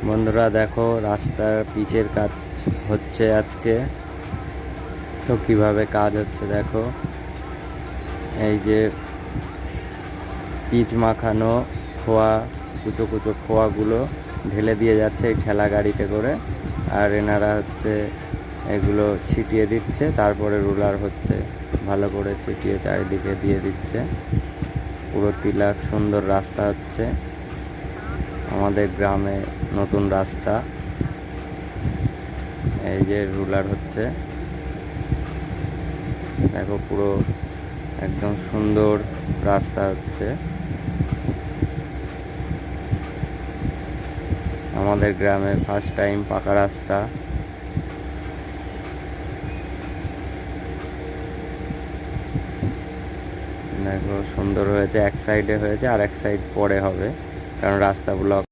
বন্ধুরা দেখো, রাস্তার পিচের কাজ হচ্ছে আজকে। তো কিভাবে কাজ হচ্ছে দেখো, এই যে পিচ মাখানো খোয়া, কুচো কুচো খোয়াগুলো ঢেলে দিয়ে যাচ্ছে এই ঠেলা গাড়িতে করে। আর এনারা হচ্ছে এগুলো ছিটিয়ে দিচ্ছে, তারপরে রুলার হচ্ছে ভালো করে ছিটিয়ে চারিদিকে দিয়ে দিচ্ছে। পুরো তিলাক সুন্দর রাস্তা হচ্ছে আমাদের গ্রামে, নতুন রাস্তা। এই যে রুলার হচ্ছে, দেখো পুরো একদম সুন্দর রাস্তা হচ্ছে আমাদের গ্রামে, ফার্স্ট টাইম পাকা রাস্তা। দেখো সুন্দর হয়েছে, এক সাইডে হয়েছে আর এক সাইড পরে হবে, কারণ রাস্তা ব্লক